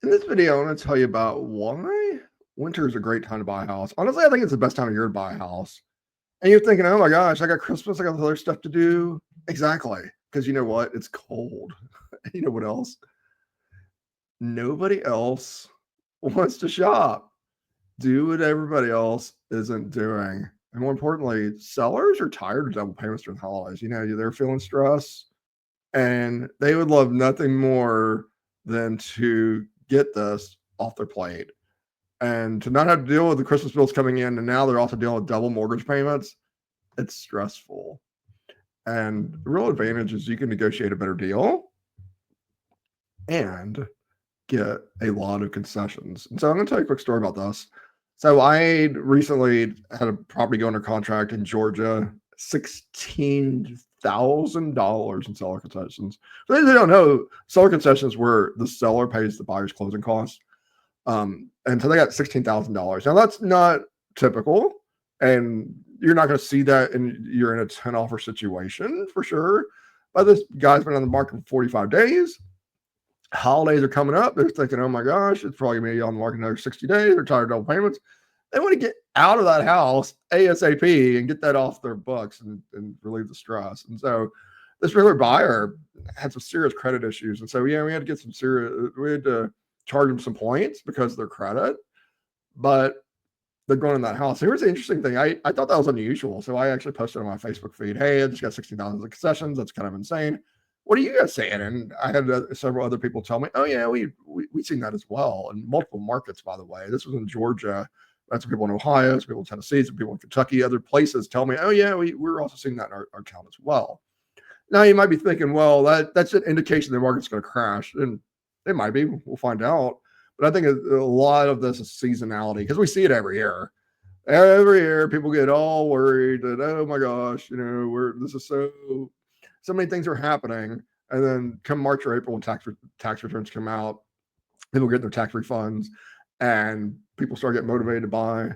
In this video, I want to tell you about why winter is a great time to buy a house. Honestly, I think it's the best time of year to buy a house. And you're thinking, oh my gosh, I got Christmas, I got other stuff to do. Exactly. Because you know what? It's cold. You know what else? Nobody else wants to shop. Do what everybody else isn't doing. And more importantly, sellers are tired of double payments during the holidays. You know, they're feeling stress and they would love nothing more than to get this off their plate and to not have to deal with the Christmas bills coming in. And now they're also dealing with double mortgage payments. It's stressful. And the real advantage is you can negotiate a better deal and get a lot of concessions. And so I'm going to tell you a quick story about this. So I recently had a property go under contract in Georgia, $16,000 in seller concessions. For those who don't know, seller concessions where the seller pays the buyer's closing costs. And so they got $16,000. Now that's not typical, and you're not going to see that you're in a 10 offer situation for sure. But this guy's been on the market for 45 days. Holidays are coming up. They're thinking, oh my gosh, it's probably going to be on the market another 60 days. They're tired of double payments. They want to get out of that house ASAP and get that off their books and relieve the stress. And so this regular buyer had some serious credit issues. And so, yeah, we had to charge them some points because of their credit, but they're going in that house. Here's the interesting thing. I thought that was unusual. So I actually posted on my Facebook feed, hey, I just got 16,000 concessions. That's kind of insane. What are you guys saying? And I had several other people tell me, oh yeah, we've seen that as well in multiple markets, by the way. This was in Georgia. That's people in Ohio, some people in Tennessee, some people in Kentucky, other places tell me, oh yeah, we're also seeing that in our town as well. Now you might be thinking, well, that's an indication the market's going to crash. And it might be, we'll find out. But I think a lot of this is seasonality because we see it every year. Every year people get all worried that, oh my gosh, this is so many things are happening. And then come March or April when tax returns come out, people get their tax refunds and people start getting motivated to buy.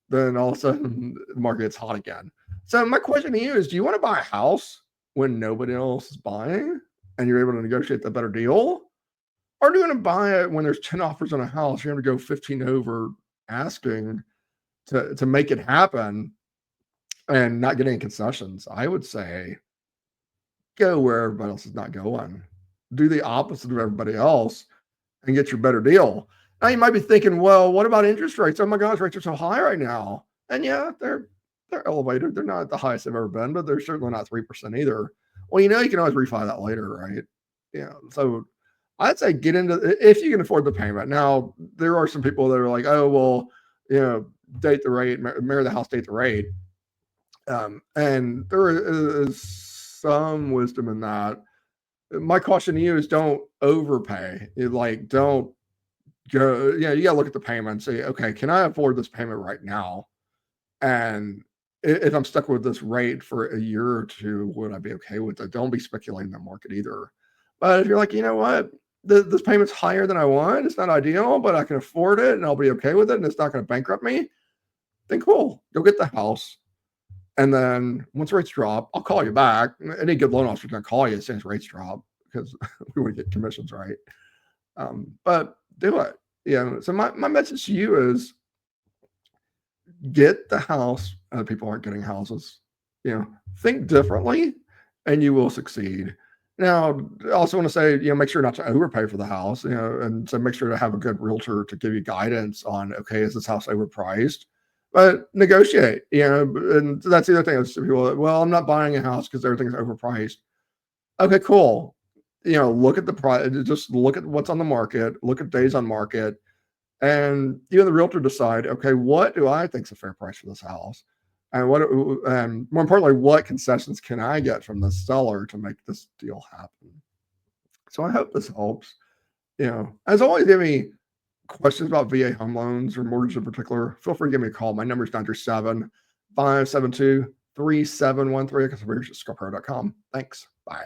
Then all of a sudden the market gets hot again. So my question to you is, do you want to buy a house when nobody else is buying and you're able to negotiate the better deal? Or do you want to buy it when there's 10 offers on a house, you're going to go 15 over asking to make it happen and not get any concessions? I would say go where everybody else is not going. Do the opposite of everybody else and get your better deal. Now you might be thinking, well, what about interest rates? Oh my gosh, rates are so high right now. And yeah, they're elevated. They're not the highest they've ever been, but they're certainly not 3% either. Well, you can always refi that later, right? Yeah. So I'd say get into, if you can afford the payment. Now, there are some people that are like, oh, well, date the rate, marry the house, date the rate. And there is some wisdom in that. My caution to you is don't overpay. Don't go, you got to look at the payment and say, okay, can I afford this payment right now? And if I'm stuck with this rate for a year or two, would I be okay with it? Don't be speculating the market either. But if you're like, you know what, this payment's higher than I want, it's not ideal, but I can afford it and I'll be okay with it and it's not going to bankrupt me, then cool, go get the house. And then once rates drop, I'll call you back. Any good loan officer is going to call you as soon as rates drop because we want to get commissions, right? But do it. So my message to you is get the house. Other people aren't getting houses. Think differently and you will succeed. Now, I also want to say, make sure not to overpay for the house, and so make sure to have a good realtor to give you guidance on, okay, is this house overpriced? But negotiate, and that's the other thing. People, well, I'm not buying a house because everything's overpriced. Okay, cool. Look at the price, just look at what's on the market, look at days on market, and you and the realtor decide, okay, what do I think is a fair price for this house? And more importantly, what concessions can I get from the seller to make this deal happen? So I hope this helps. As always, if you have any questions about VA home loans or mortgage in particular, feel free to give me a call. My number is 937-572-3713. I can support you at cscarpero.com. Thanks. Bye.